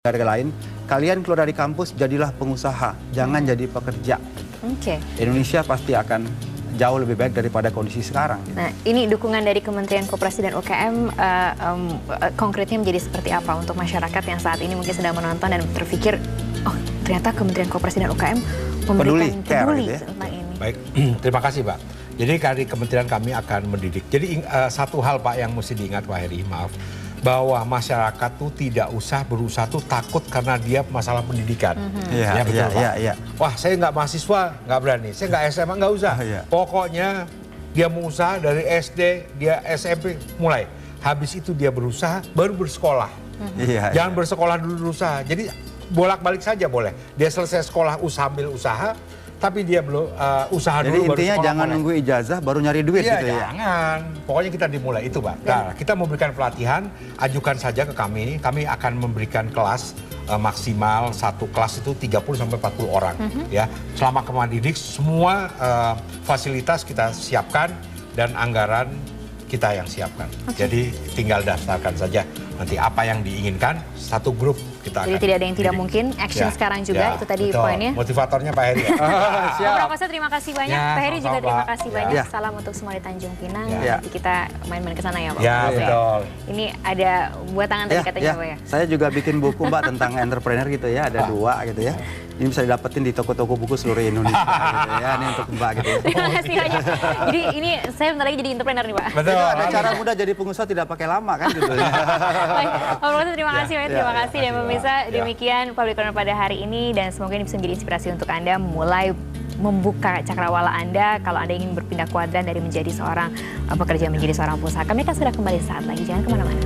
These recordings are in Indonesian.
Negara lain, kalian keluar dari kampus jadilah pengusaha, jangan jadi pekerja. Indonesia pasti akan jauh lebih baik daripada kondisi sekarang. Nah, ini dukungan dari Kementerian Koperasi dan UKM konkretnya menjadi seperti apa untuk masyarakat yang saat ini mungkin sedang menonton dan berpikir, oh ternyata Kementerian Koperasi dan UKM memberikan peduli gitu ya? Tentang ini. Baik, terima kasih Pak. Jadi dari kementerian kami akan mendidik. Jadi satu hal Pak yang mesti diingat Pak Heri, maaf. Bahwa masyarakat tuh tidak usah berusaha tuh takut karena dia masalah pendidikan. Ya betul Pak. Wah saya nggak mahasiswa, nggak berani. Saya nggak SMA, nggak usah. Pokoknya dia mau usaha dari SD, dia SMP mulai. Habis itu dia berusaha, baru bersekolah. Jangan bersekolah dulu berusaha. Jadi bolak-balik saja boleh. Dia selesai sekolah sambil usaha. Tapi dia belum usaha Jadi dulu. Jadi intinya jangan nunggu ijazah baru nyari duit gitu ya? Jangan. Pokoknya kita dimulai itu Pak. Nah, kita memberikan pelatihan, ajukan saja ke kami. Kami akan memberikan kelas maksimal satu kelas itu 30-40 orang. Ya, selama kemarin didik semua fasilitas kita siapkan dan anggaran kita yang siapkan. Jadi tinggal daftarkan saja nanti apa yang diinginkan, satu grup kita Jadi akan tidak ada yang tidak didik. mungkin, action sekarang juga, itu tadi betul. poinnya. Motivatornya Pak Heri. Pak Prakoso terima kasih banyak, Pak Heri juga terima kasih banyak. Salam untuk semua di Tanjung Pinang, nanti kita main-main ke sana ya Pak. Ya betul. Ini ada buat tangan tadi katanya Pak ya? Saya juga bikin buku Mbak tentang entrepreneur gitu ya, ada 2 gitu ya. Ini bisa didapetin di toko-toko buku seluruh Indonesia gitu ya, ini untuk Mbak gitu ya. Terima kasih banyak. Jadi ini saya bentar lagi jadi entrepreneur nih Pak. Betul, ada cara mudah jadi pengusaha tidak pakai lama kan gitu ya. Baik, Pak Prakoso terima kasih banyak, terima kasih. Dan pemirsa, demikian Public Corner pada hari ini dan semoga ini bisa menjadi inspirasi untuk Anda mulai membuka cakrawala Anda kalau Anda ingin berpindah kuadran dari menjadi seorang pekerja menjadi seorang pengusaha. Kami akan segera kembali saat lagi, jangan kemana-mana.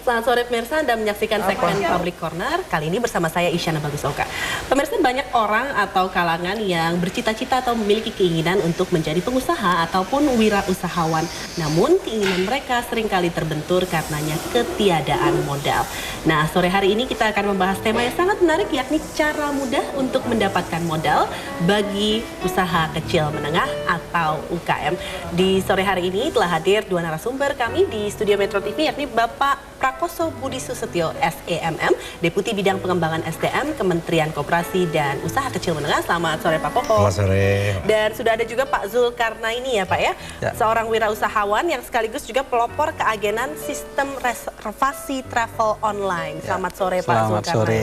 Selamat sore pemirsa, Anda menyaksikan segmen Public Corner. Kali ini bersama saya Isyana Bagusoka. Pemirsa, banyak orang atau kalangan yang bercita-cita atau memiliki keinginan untuk menjadi pengusaha ataupun wirausahawan. Namun keinginan mereka seringkali terbentur karenanya ketiadaan modal. Nah, sore hari ini kita akan membahas tema yang sangat menarik, yakni cara mudah untuk mendapatkan modal bagi usaha kecil menengah atau UKM. Di sore hari ini telah hadir 2 narasumber kami di Studio Metro TV, yakni Bapak Prakoso Budi Susetyo, SEMM, Deputi Bidang Pengembangan SDM, Kementerian Koperasi dan Usaha Kecil Menengah. Selamat sore Pak Koko. Selamat sore. Dan sudah ada juga Pak Zulkarnaini ya Pak ya, seorang wirausahawan yang sekaligus juga pelopor keagenan sistem reservasi travel online. Selamat sore Pak Zulkarnaini. Selamat sore.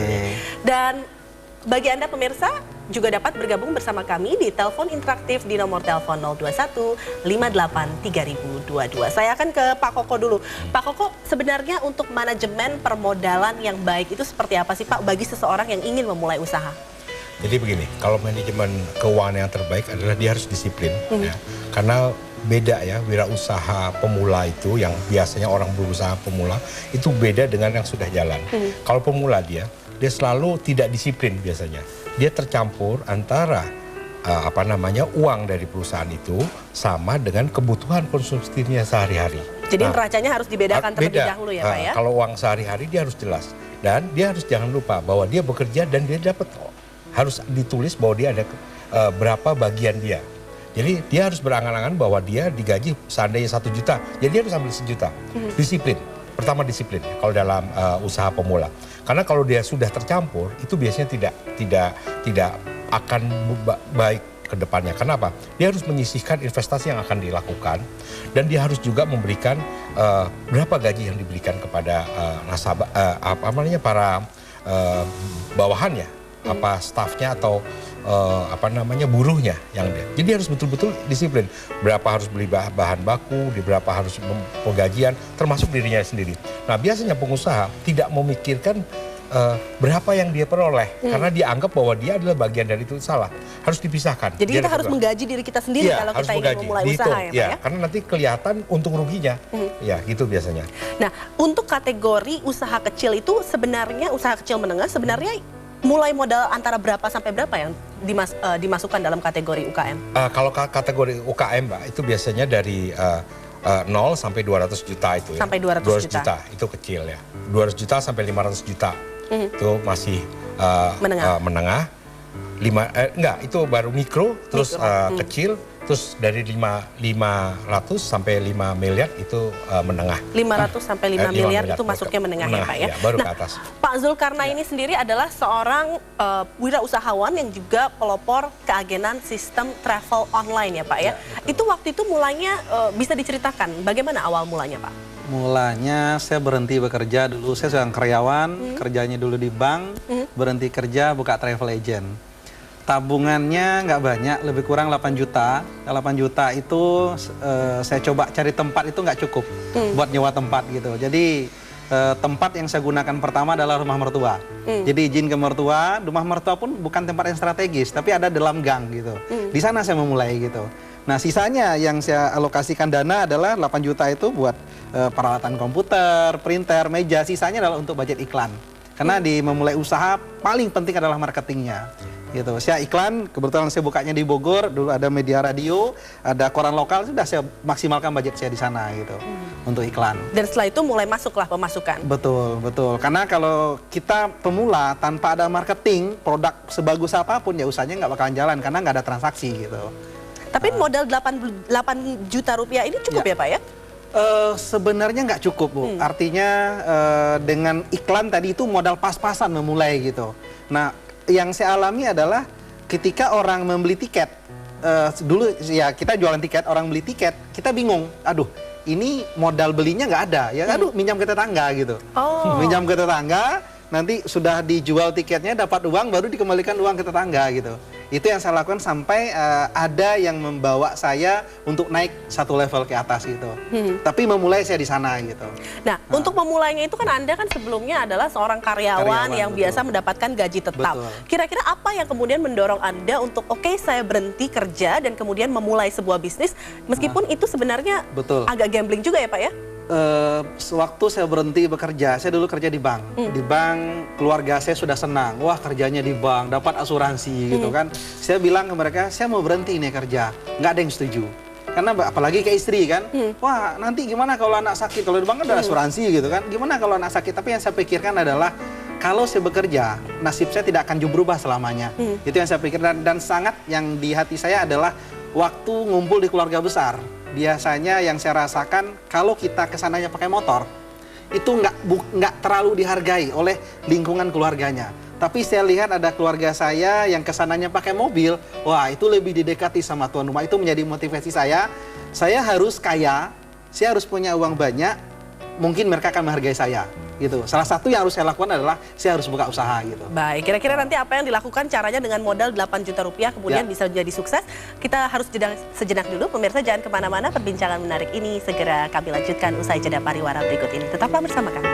Dan bagi Anda pemirsa juga dapat bergabung bersama kami di telepon interaktif di nomor telepon 021 58 3022. Saya akan ke Pak Koko dulu. Pak Koko, sebenarnya untuk manajemen permodalan yang baik itu seperti apa sih Pak bagi seseorang yang ingin memulai usaha? Jadi begini, kalau manajemen keuangan yang terbaik adalah dia harus disiplin. Ya. Karena beda ya, wirausaha pemula itu yang biasanya orang berusaha pemula itu beda dengan yang sudah jalan. Kalau pemula dia selalu tidak disiplin biasanya. Dia tercampur antara uang dari perusahaan itu sama dengan kebutuhan konsumsinya sehari-hari. Jadi neracanya harus dibedakan terlebih dahulu ya Pak ya? Kalau uang sehari-hari dia harus jelas. Dan dia harus jangan lupa bahwa dia bekerja dan dia dapat, harus ditulis bahwa dia ada berapa bagian dia. Jadi dia harus berangan-angan bahwa dia digaji seandainya 1 juta, jadi dia harus ambil 1 juta. Disiplin. Pertama disiplin kalau dalam usaha pemula. Karena kalau dia sudah tercampur itu biasanya tidak akan baik ke depannya. Kenapa? Dia harus menyisihkan investasi yang akan dilakukan dan dia harus juga memberikan berapa gaji yang diberikan kepada nasabah para bawahannya, stafnya atau buruhnya yang dia. Jadi harus betul-betul disiplin. Berapa harus beli bahan baku, di berapa harus penggajian, termasuk dirinya sendiri. Nah, biasanya pengusaha tidak memikirkan berapa yang dia peroleh karena dia anggap bahwa dia adalah bagian dari itu. Salah, harus dipisahkan. Jadi kita harus menggaji diri kita sendiri kalau kita ingin memulai usaha ya Pak ya? Karena nanti kelihatan untung ruginya. Ya, gitu biasanya. Nah, untuk kategori usaha kecil itu sebenarnya, usaha kecil menengah sebenarnya mulai modal antara berapa sampai berapa yang dimasukkan dalam kategori UKM? Kalau kategori UKM, Mbak, itu biasanya dari 0 sampai 200 juta itu ya. Sampai 200 juta. Itu kecil ya. 200 juta sampai 500 juta itu masih menengah. Enggak, itu baru mikro, terus kecil. Terus dari 500 sampai 5 miliar itu menengah. 500 sampai 5 miliar itu masuknya menengah ya Pak ya? Baru ke atas. Pak Zulkarnaini sendiri adalah seorang wirausahawan yang juga pelopor keagenan sistem travel online ya Pak ya? Itu waktu itu mulanya bisa diceritakan bagaimana awal mulanya Pak? Mulanya saya berhenti bekerja dulu, saya seorang karyawan, kerjanya dulu di bank, berhenti kerja buka travel agent. Tabungannya nggak banyak, lebih kurang 8 juta. 8 juta itu saya coba cari tempat itu nggak cukup buat nyewa tempat gitu. Jadi tempat yang saya gunakan pertama adalah rumah mertua. Jadi izin ke mertua, rumah mertua pun bukan tempat yang strategis, tapi ada dalam gang gitu. Di sana saya memulai gitu. Nah sisanya yang saya alokasikan dana adalah 8 juta itu buat peralatan komputer, printer, meja. Sisanya adalah untuk budget iklan. Karena di memulai usaha paling penting adalah marketingnya. Gitu. Saya iklan, kebetulan saya bukanya di Bogor, dulu ada media radio, ada koran lokal, sudah saya maksimalkan budget saya di sana gitu untuk iklan. Dan setelah itu mulai masuklah pemasukan. Betul, betul. Karena kalau kita pemula tanpa ada marketing, produk sebagus apapun ya usahanya nggak bakalan jalan karena nggak ada transaksi gitu. Tapi modal 8 juta rupiah ini cukup ya Pak ya? Sebenarnya nggak cukup Bu. Artinya dengan iklan tadi itu modal pas-pasan memulai gitu. Nah yang saya alami adalah ketika orang membeli tiket, dulu ya kita jualan tiket, orang beli tiket, kita bingung, aduh ini modal belinya nggak ada, ya aduh minjam ke tetangga gitu. Minjam ke tetangga, nanti sudah dijual tiketnya dapat uang, baru dikembalikan uang ke tetangga gitu. Itu yang saya lakukan sampai ada yang membawa saya untuk naik satu level ke atas gitu. Tapi memulai saya di sana gitu. Nah, untuk memulainya itu kan Anda kan sebelumnya adalah seorang karyawan yang biasa mendapatkan gaji tetap. Kira-kira apa yang kemudian mendorong Anda untuk oke, saya berhenti kerja dan kemudian memulai sebuah bisnis meskipun itu sebenarnya agak gambling juga ya Pak ya? Sewaktu saya berhenti bekerja, saya dulu kerja di bank. Di bank, keluarga saya sudah senang. Wah, kerjanya di bank, dapat asuransi gitu kan. Saya bilang ke mereka, saya mau berhenti nih kerja. Nggak ada yang setuju. Karena apalagi ke istri kan. Wah, nanti gimana kalau anak sakit? Kalau di bank kan ada asuransi gitu kan. Gimana kalau anak sakit? Tapi yang saya pikirkan adalah, kalau saya bekerja, nasib saya tidak akan berubah selamanya. Itu yang saya pikirkan. Dan sangat yang di hati saya adalah waktu ngumpul di keluarga besar. Biasanya yang saya rasakan kalau kita kesananya pakai motor itu nggak terlalu dihargai oleh lingkungan keluarganya. Tapi saya lihat ada keluarga saya yang kesananya pakai mobil, wah itu lebih didekati sama tuan rumah. Itu menjadi motivasi saya. Saya harus kaya, saya harus punya uang banyak, mungkin mereka akan menghargai saya. Gitu. Salah satu yang harus saya lakukan adalah saya harus buka usaha gitu. Baik, kira-kira nanti apa yang dilakukan caranya dengan modal 8 juta rupiah kemudian bisa menjadi sukses? Kita harus jeda sejenak dulu, pemirsa jangan kemana-mana, perbincangan menarik ini segera kami lanjutkan usai jeda pariwara berikut ini. Tetaplah bersama kami.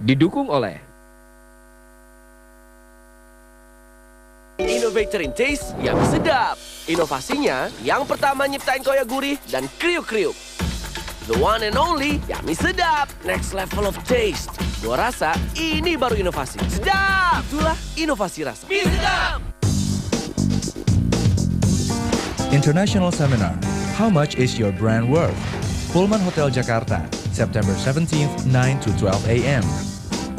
Didukung oleh Innovator in Taste yang sedap. Inovasinya yang pertama nyiptain koya gurih dan kriuk-kriuk. The one and only Yummy Sedap. Next level of taste. Gua rasa ini baru inovasi. Sedap! Itulah inovasi rasa. Mie Sedap! International Seminar. How much is your brand worth? Pullman Hotel Jakarta, September 17th, 9 to 12 a.m.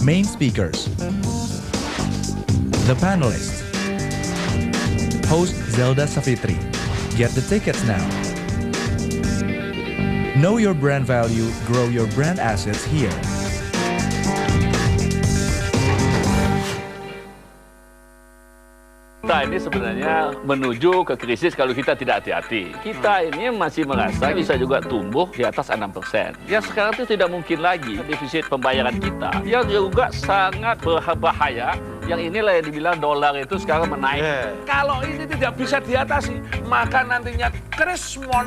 Main speakers. The panelists. Host Zelda Safitri. Get the tickets now. Know your brand value, grow your brand assets here. Kita ini sebenarnya menuju ke krisis kalau kita tidak hati-hati. Kita ini masih merasa bisa juga tumbuh di atas 6%. Yang sekarang itu tidak mungkin lagi defisit pembayaran kita. Yang juga sangat berbahaya. Yang inilah yang dibilang dolar itu sekarang menaik. Kalau ini tidak bisa diatasi, maka nantinya krismon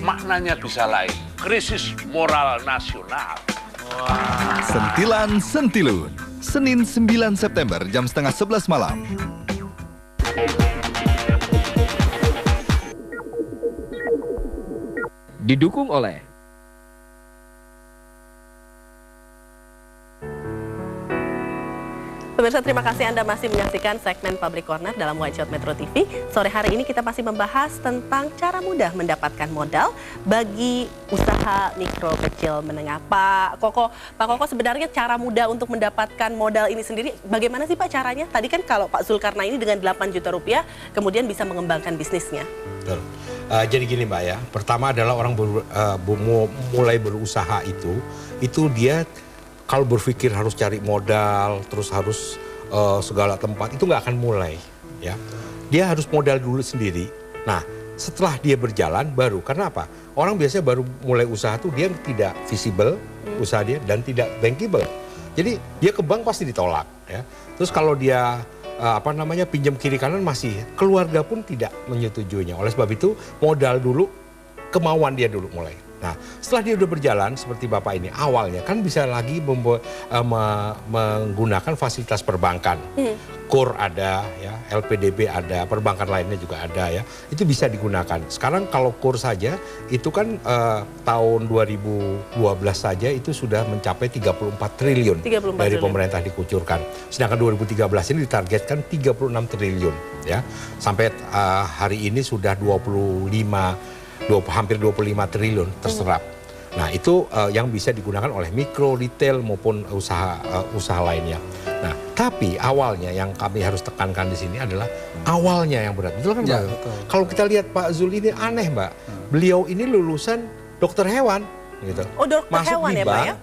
maknanya bisa lain. Krisis moral nasional. Sentilan Sentilun. Senin 9 September jam 10:30 malam. Didukung oleh Pemirsa, terima kasih Anda masih menyaksikan segmen Public Corner dalam One Shot Metro TV. Sore hari ini kita masih membahas tentang cara mudah mendapatkan modal bagi usaha mikro, kecil, menengah. Pak Koko, sebenarnya cara mudah untuk mendapatkan modal ini sendiri, bagaimana sih Pak caranya? Tadi kan kalau Pak Zulkarnaini dengan 8 juta rupiah kemudian bisa mengembangkan bisnisnya. Betul. Jadi gini Mbak ya, pertama adalah orang mulai berusaha itu dia kalau berpikir harus cari modal, terus harus segala tempat, itu nggak akan mulai. Ya, dia harus modal dulu sendiri. Nah, setelah dia berjalan baru, karena apa? Orang biasanya baru mulai usaha tuh dia tidak visible usaha dia dan tidak bankable. Jadi dia ke bank pasti ditolak. Ya. Terus kalau dia pinjam kiri kanan masih, keluarga pun tidak menyetujuinya. Oleh sebab itu modal dulu, kemauan dia dulu mulai. Nah, setelah dia udah berjalan seperti Bapak ini, awalnya kan bisa lagi menggunakan fasilitas perbankan. KUR ada, ya, LPDB ada, perbankan lainnya juga ada ya. Itu bisa digunakan. Sekarang kalau KUR saja itu kan tahun 2012 saja itu sudah mencapai 34 triliun dari pemerintah dikucurkan. Sedangkan 2013 ini ditargetkan 36 triliun ya. Sampai hari ini sudah hampir 25 triliun terserap. Nah, itu yang bisa digunakan oleh mikro, retail maupun usaha lainnya. Nah, tapi awalnya yang kami harus tekankan di sini adalah awalnya yang berat. Betul kan, Mbak? Betul. Kalau kita lihat Pak Zul ini aneh, Mbak. Beliau ini lulusan dokter hewan. Gitu. Oh, dokter masuk hewan ya, Pak ya?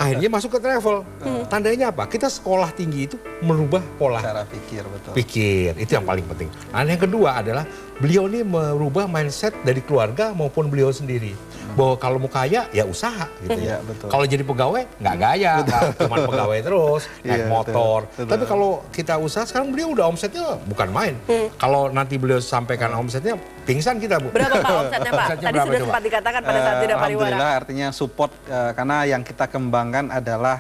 Akhirnya masuk ke travel. Tandanya apa? Kita sekolah tinggi itu merubah pola cara pikir, betul. Pikir, itu yang paling penting. Nah, yang kedua adalah beliau ini merubah mindset dari keluarga maupun beliau sendiri. Bahwa kalau mau kaya, ya usaha gitu ya. Betul. Kalau jadi pegawai, nggak gaya, cuma pegawai terus, naik motor. Betul. Tapi kalau kita usaha, sekarang beliau udah omsetnya bukan main. Kalau nanti beliau sampaikan omsetnya, pingsan kita, Bu. Berapa Pak omsetnya, Pak? Tadi sudah sempat dikatakan pada saat tidak pariwara. Alhamdulillah, artinya support, karena yang kita kembangkan adalah,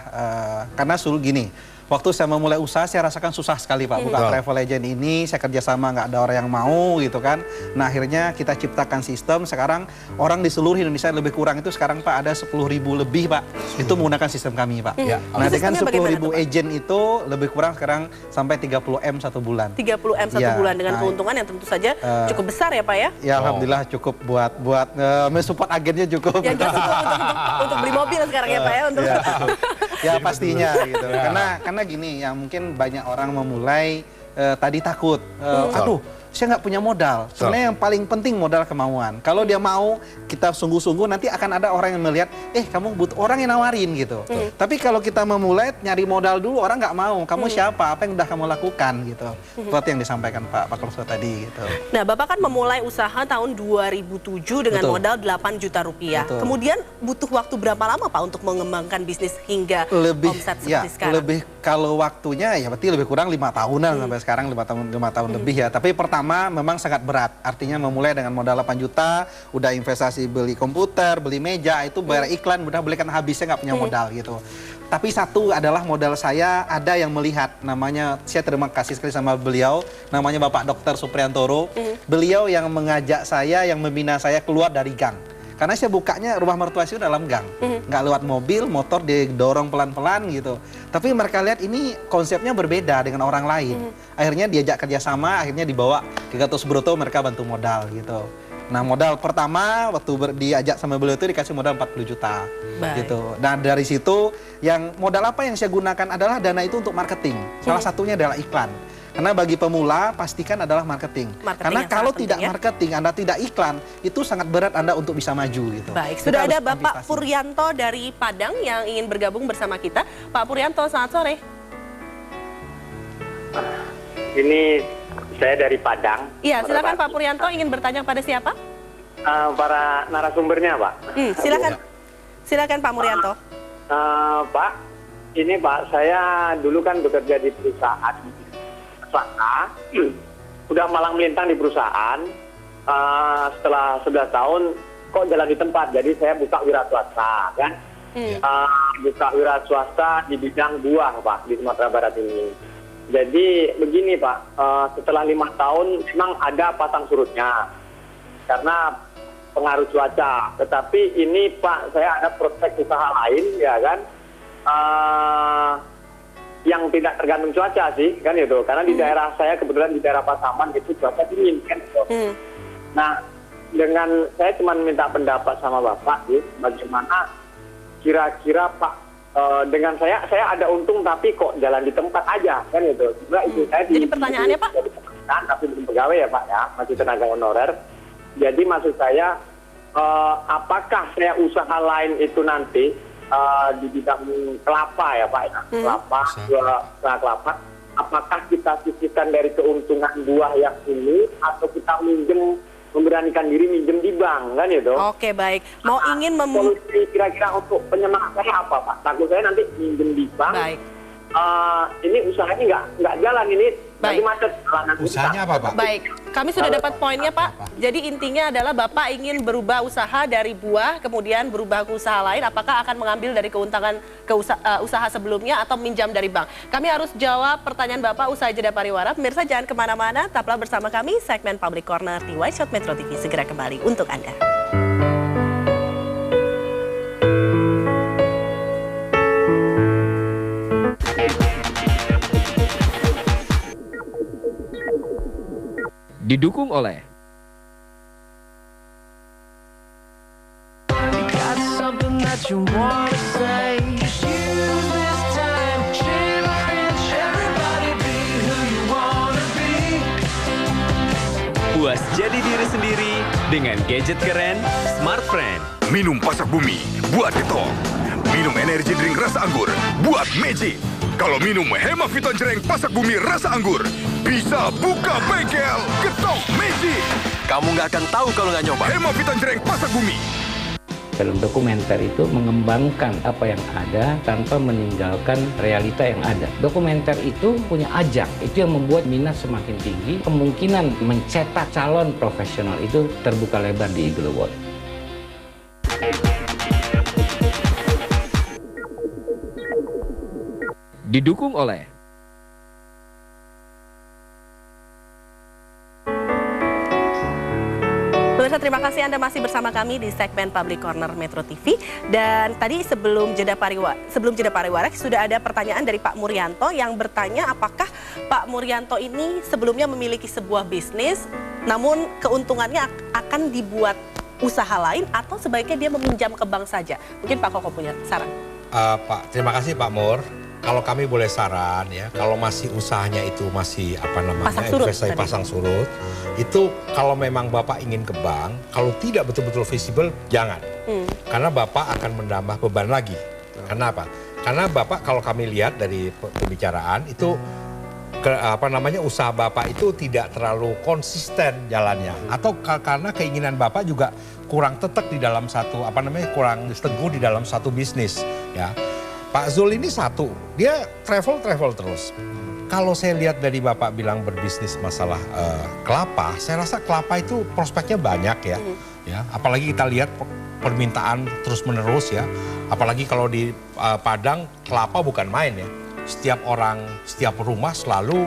karena gini, waktu saya memulai usaha, saya rasakan susah sekali Pak. Buka travel agent ini, saya kerjasama nggak ada orang yang mau gitu kan. Nah, akhirnya kita ciptakan sistem. Sekarang orang di seluruh Indonesia lebih kurang itu sekarang Pak ada 10.000 lebih Pak. Itu menggunakan sistem kami Pak. Nah, dengan 10.000 agent itu lebih kurang sekarang sampai 30M satu bulan. 30M satu bulan dengan keuntungan yang tentu saja cukup besar ya Pak ya? Ya Alhamdulillah cukup buat mensupport agennya cukup. Ya cukup untuk beli mobil sekarang ya Pak ya? Untuk ya pastinya gitu. Karena gini, yang mungkin banyak orang memulai tadi takut, aduh saya nggak punya modal. Sebenarnya yang paling penting modal kemauan. Kalau dia mau, kita sungguh-sungguh, nanti akan ada orang yang melihat, kamu butuh orang yang nawarin gitu. Tapi kalau kita memulai nyari modal dulu, orang nggak mau. Kamu siapa? Apa yang udah kamu lakukan gitu. Seperti yang disampaikan Pak Kloso tadi gitu. Nah, Bapak kan memulai usaha tahun 2007 dengan modal 8 juta rupiah. Kemudian butuh waktu berapa lama Pak untuk mengembangkan bisnis hingga omset seperti sekarang? Kalau waktunya ya berarti lebih kurang 5 tahunan sampai sekarang 5 tahun lebih ya. Tapi pertama memang sangat berat. Artinya memulai dengan modal 8 juta, udah investasi beli komputer, beli meja, itu bayar iklan, udah beli kan habisnya nggak punya modal gitu. Tapi satu adalah modal saya ada yang melihat, namanya saya terima kasih sekali sama beliau, namanya Bapak Dr. Supriyantoro. Beliau yang mengajak saya, yang membina saya keluar dari gang. Karena saya bukanya rumah mertua saya dalam gang, nggak lewat mobil, motor didorong pelan-pelan gitu. Tapi mereka lihat ini konsepnya berbeda dengan orang lain. Akhirnya diajak kerjasama, akhirnya dibawa ke Gatot Subroto, mereka bantu modal gitu. Nah, modal pertama waktu diajak sama beliau itu dikasih modal 40 juta gitu. Nah, dari situ yang modal apa yang saya gunakan adalah dana itu untuk marketing. Salah satunya adalah iklan. Karena bagi pemula pastikan adalah marketing. Karena kalau tidak marketing, Anda tidak iklan, itu sangat berat Anda untuk bisa maju gitu. Baik, sudah ada Bapak Puryanto dari Padang yang ingin bergabung bersama kita. Pak Puryanto, selamat sore. Ini saya dari Padang. Iya, silakan Pak Puryanto, ingin bertanya pada siapa? Para narasumbernya, Pak. Silakan Pak Puryanto. Pak, ini Pak, saya dulu kan bekerja di perusahaan swasta, udah malang melintang di perusahaan. Setelah 11 tahun kok jalan di tempat, jadi saya buka wira swasta kan. Buka wira swasta di bidang buah Pak di Sumatera Barat ini. Jadi begini Pak, setelah 5 tahun memang ada pasang surutnya karena pengaruh cuaca. Tetapi ini Pak, saya ada prospek usaha lain ya kan. yang tidak tergantung cuaca sih, kan itu. Karena di daerah saya kebetulan di daerah Pasaman itu cuaca dingin kan itu. Nah, dengan saya cuma minta pendapat sama Bapak sih, bagaimana kira-kira Pak dengan saya ada untung tapi kok jalan di tempat aja kan itu. Itu saya jadi pertanyaannya Pak? Tapi belum pegawai ya Pak ya, masih tenaga honorer. Jadi maksud saya apakah saya usaha lain itu nanti di bidang kelapa ya Pak ya, kelapa, kelapa, apakah kita sisihkan dari keuntungan buah yang ini atau kita memberanikan diri minjem di bank kan itu? Oke, baik. Mau ingin solusi kira-kira untuk penyemangat saya apa Pak? Takut saya nanti minjem di bank. Baik. Ini usahanya nggak jalan ini. Baik. Macet. Usahanya apa Pak? Baik, kami sudah dapat poinnya Pak. Jadi intinya adalah Bapak ingin berubah usaha dari buah, kemudian berubah ke usaha lain. Apakah akan mengambil dari keuntungan usaha sebelumnya atau minjam dari bank? Kami harus jawab pertanyaan Bapak usai jeda pariwara. Pemirsa jangan kemana-mana, tetaplah bersama kami. Segmen Public Corner di White Shot Metro TV segera kembali untuk Anda. Didukung oleh puas jadi diri sendiri dengan gadget keren Smart Friend. Minum Pasak Bumi, buat ketok. Minum energi drink rasa anggur, buat magic. Kalau minum Hemaviton Cereng Pasak Bumi rasa anggur, bisa buka bengkel ketok magic. Kamu nggak akan tahu kalau nggak nyoba. Hemaviton Cereng Pasak Bumi. Film dokumenter itu mengembangkan apa yang ada tanpa meninggalkan realita yang ada. Dokumenter itu punya ajak, itu yang membuat minat semakin tinggi. Kemungkinan mencetak calon profesional itu terbuka lebar di Eagle Award. didukung oleh Pemirsa, terima kasih Anda masih bersama kami di segmen Public Corner Metro TV. Dan tadi sebelum jeda pariwara sudah ada pertanyaan dari Pak Muryanto yang bertanya apakah Pak Muryanto ini sebelumnya memiliki sebuah bisnis, namun keuntungannya akan dibuat usaha lain atau sebaiknya dia meminjam ke bank saja. Mungkin Pak Koko punya saran. Pak, terima kasih Pak Mur. Kalau kami boleh saran ya, kalau masih usahanya itu masih investasi pasang surut, itu kalau memang Bapak ingin ke bank, kalau tidak betul-betul visible jangan. Karena Bapak akan menambah beban lagi. Kenapa? Karena Bapak kalau kami lihat dari pembicaraan itu usaha Bapak itu tidak terlalu konsisten jalannya, atau karena keinginan Bapak juga kurang tetap di dalam satu kurang teguh di dalam satu bisnis ya. Pak Zul ini satu, dia travel terus. Kalau saya lihat dari Bapak bilang berbisnis masalah kelapa, saya rasa kelapa itu prospeknya banyak ya. Apalagi kita lihat permintaan terus menerus ya. Apalagi kalau di Padang kelapa bukan main ya. Setiap rumah selalu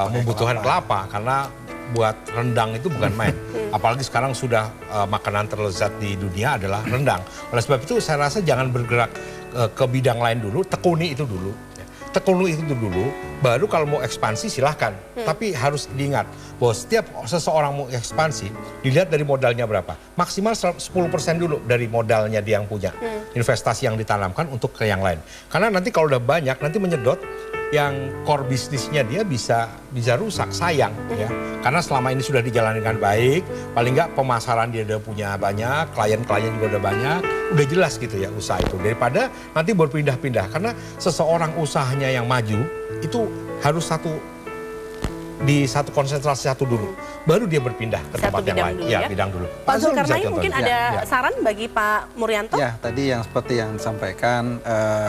membutuhkan kelapa karena buat rendang itu bukan main. Apalagi sekarang sudah makanan terlezat di dunia adalah rendang. Oleh sebab itu saya rasa jangan bergerak ke bidang lain dulu, tekuni itu dulu. Tekuni itu dulu, baru kalau mau ekspansi silahkan. Tapi harus diingat bahwa setiap seseorang mau ekspansi, dilihat dari modalnya berapa. Maksimal 10% dulu dari modalnya dia yang punya. Investasi yang ditanamkan untuk ke yang lain. Karena nanti kalau udah banyak, nanti menyedot, yang core bisnisnya dia bisa rusak, sayang ya. Karena selama ini sudah dijalani dengan baik, paling nggak pemasaran dia udah punya banyak, klien-klien juga udah banyak, udah jelas gitu ya usaha itu. Daripada nanti berpindah-pindah, karena seseorang usahanya yang maju itu harus di satu konsentrasi satu dulu, baru dia berpindah ke tempat yang lain. Dulu, ya, bidang dulu. Pak Zulkarnain mungkin ada saran bagi Pak Muryanto? Ya, tadi yang seperti yang disampaikan,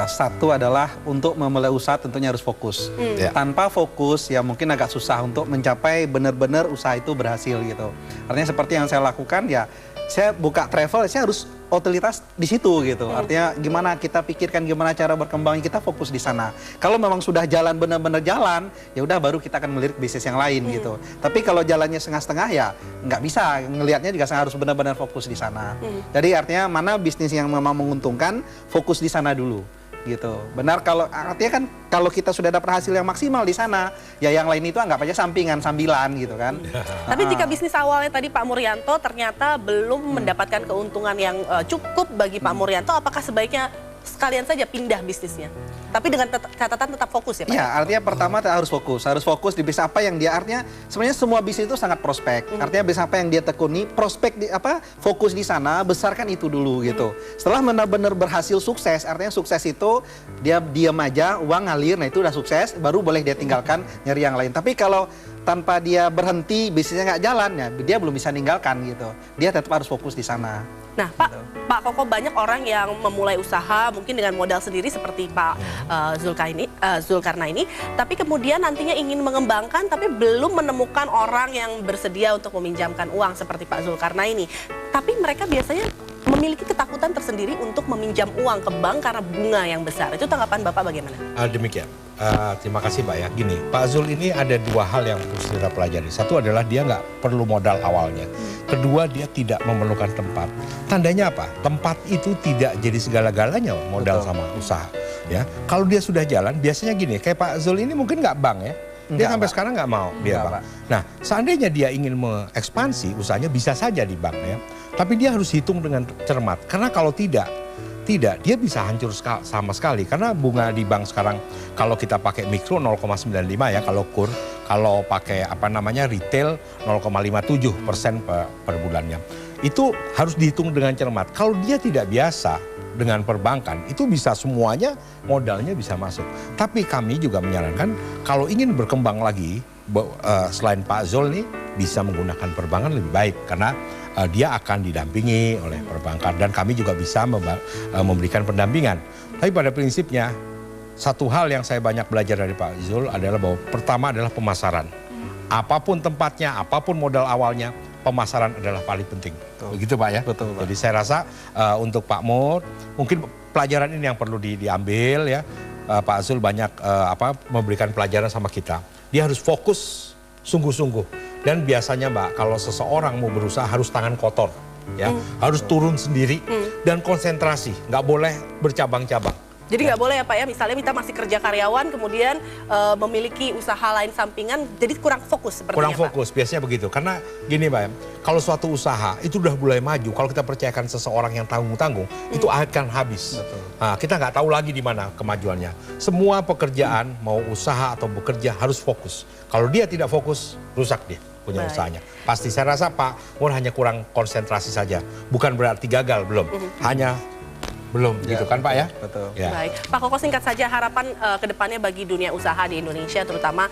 satu adalah untuk memulai usaha tentunya harus fokus. Tanpa fokus ya mungkin agak susah untuk mencapai benar-benar usaha itu berhasil gitu. Artinya seperti yang saya lakukan ya, saya buka travel, saya harus utilitas di situ gitu. Artinya gimana kita pikirkan gimana cara berkembang, kita fokus di sana. Kalau memang sudah jalan benar-benar jalan, ya udah baru kita akan melirik bisnis yang lain gitu. Tapi kalau jalannya setengah-setengah ya nggak bisa, ngelihatnya juga harus benar-benar fokus di sana. Jadi artinya mana bisnis yang memang menguntungkan, fokus di sana dulu. gitu. Benar, kalau artinya kan kalau kita sudah dapat hasil yang maksimal di sana, ya yang lain itu anggap aja sampingan, sambilan gitu kan. Tapi jika bisnis awalnya tadi Pak Murianto ternyata belum mendapatkan keuntungan yang cukup bagi Pak Murianto, apakah sebaiknya sekalian saja pindah bisnisnya? Tapi dengan catatan tetap fokus ya Pak? Iya, artinya pertama harus fokus di bisnis apa yang dia, artinya sebenarnya semua bisnis itu sangat prospek. Artinya bisnis apa yang dia tekuni, prospek fokus di sana, besarkan itu dulu gitu. Setelah benar-benar berhasil sukses, artinya sukses itu dia diam aja, uang ngalir, nah itu udah sukses, baru boleh dia tinggalkan nyari yang lain. Tapi kalau tanpa dia berhenti, bisnisnya nggak jalan, ya dia belum bisa ninggalkan gitu. Dia tetap harus fokus di sana. Nah, Pak Koko, banyak orang yang memulai usaha mungkin dengan modal sendiri seperti Pak Zulkarnaini, tapi kemudian nantinya ingin mengembangkan tapi belum menemukan orang yang bersedia untuk meminjamkan uang seperti Pak Zulkarnaini. Tapi mereka biasanya memiliki ketakutan tersendiri untuk meminjam uang ke bank karena bunga yang besar. Itu tanggapan Bapak bagaimana? Demikian. Terima kasih Pak ya. Gini, Pak Zul ini ada dua hal yang harus kita pelajari. Satu adalah dia nggak perlu modal awalnya. Kedua, dia tidak memerlukan tempat. Tandanya apa? Tempat itu tidak jadi segala-galanya modal sama usaha. Ya, kalau dia sudah jalan, biasanya gini. Kayak Pak Zul ini mungkin nggak bank ya. Dia sampai sekarang nggak mau dia Pak. Nah, seandainya dia ingin mengekspansi usahanya bisa saja di bank ya. Tapi dia harus hitung dengan cermat. Karena kalau tidak, dia bisa hancur sama sekali. Karena bunga di bank sekarang kalau kita pakai mikro 0,95 ya kalau KUR. Kalau pakai retail 0,57% per bulannya. Itu harus dihitung dengan cermat. Kalau dia tidak biasa dengan perbankan, itu bisa semuanya modalnya bisa masuk. Tapi kami juga menyarankan kalau ingin berkembang lagi, selain Pak Zul nih bisa menggunakan perbankan lebih baik. Karena dia akan didampingi oleh perbankan dan kami juga bisa memberikan pendampingan. Tapi pada prinsipnya satu hal yang saya banyak belajar dari Pak Zul adalah bahwa pertama adalah pemasaran. Apapun tempatnya, apapun modal awalnya, pemasaran adalah paling penting. Begitu Pak ya? Betul Pak. Jadi saya rasa untuk Pak Mur, mungkin pelajaran ini yang perlu diambil ya. Pak Zul banyak memberikan pelajaran sama kita. Dia harus fokus sungguh-sungguh. Dan biasanya Mbak, kalau seseorang mau berusaha harus tangan kotor, ya, harus turun sendiri dan konsentrasi, nggak boleh bercabang-cabang. Jadi nggak boleh ya Pak ya, misalnya kita masih kerja karyawan, kemudian memiliki usaha lain sampingan, jadi kurang fokus sepertinya Kurang fokus, biasanya begitu. Karena gini Pak, kalau suatu usaha itu udah mulai maju, kalau kita percayakan seseorang yang tanggung-tanggung, itu akan habis. Nah, kita nggak tahu lagi di mana kemajuannya. Semua pekerjaan, mau usaha atau bekerja harus fokus. Kalau dia tidak fokus, rusak dia punya usahanya. Pasti saya rasa Pak Mur hanya kurang konsentrasi saja. Bukan berarti gagal, belum. Hanya belum gitu kan Pak ya? Betul. Ya. Baik, Pak Koko, singkat saja harapan kedepannya bagi dunia usaha di Indonesia, terutama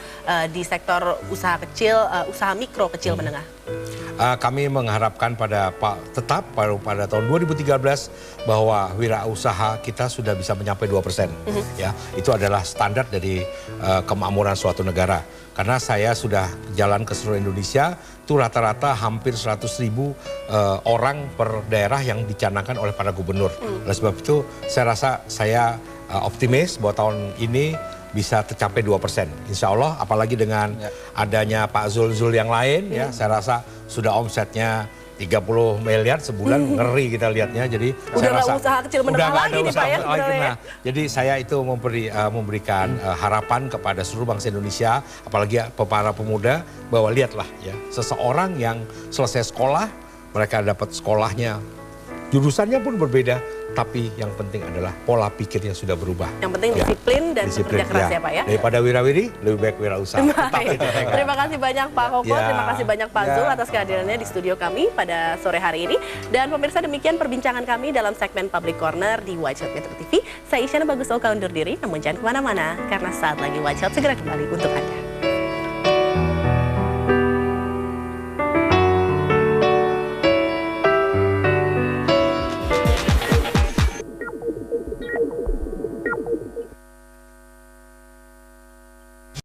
di sektor usaha kecil, usaha mikro kecil menengah. Kami mengharapkan pada pada tahun 2013 bahwa wirausaha kita sudah bisa mencapai 2%. Ya, itu adalah standar dari kemakmuran suatu negara. Karena saya sudah jalan ke seluruh Indonesia, itu rata-rata hampir 100.000 orang per daerah yang dicanangkan oleh para gubernur. Oleh sebab itu saya rasa saya optimis bahwa tahun ini bisa tercapai 2%. Insya Allah, apalagi dengan adanya Pak Zul yang lain, ya saya rasa sudah omsetnya 30 miliar sebulan, ngeri kita lihatnya. Jadi udah nggak usaha kecil menengah lagi nih Pak ya. Nah, jadi saya itu memberikan harapan kepada seluruh bangsa Indonesia, apalagi para pemuda, bahwa lihatlah ya, seseorang yang selesai sekolah, mereka dapat sekolahnya, jurusannya pun berbeda, tapi yang penting adalah pola pikirnya sudah berubah. Yang penting disiplin dan bekerja keras ya Pak ya. Daripada wirawiri, lebih baik wirausaha. Terima kasih banyak Pak Koko, terima kasih banyak Pak Zul atas kehadirannya di studio kami pada sore hari ini. Dan pemirsa, demikian perbincangan kami dalam segmen Public Corner di Watch Out Metro TV. Saya Isyana Bagus Oka undur diri, namun jangan kemana-mana karena saat lagi Watch Out segera kembali untuk Anda.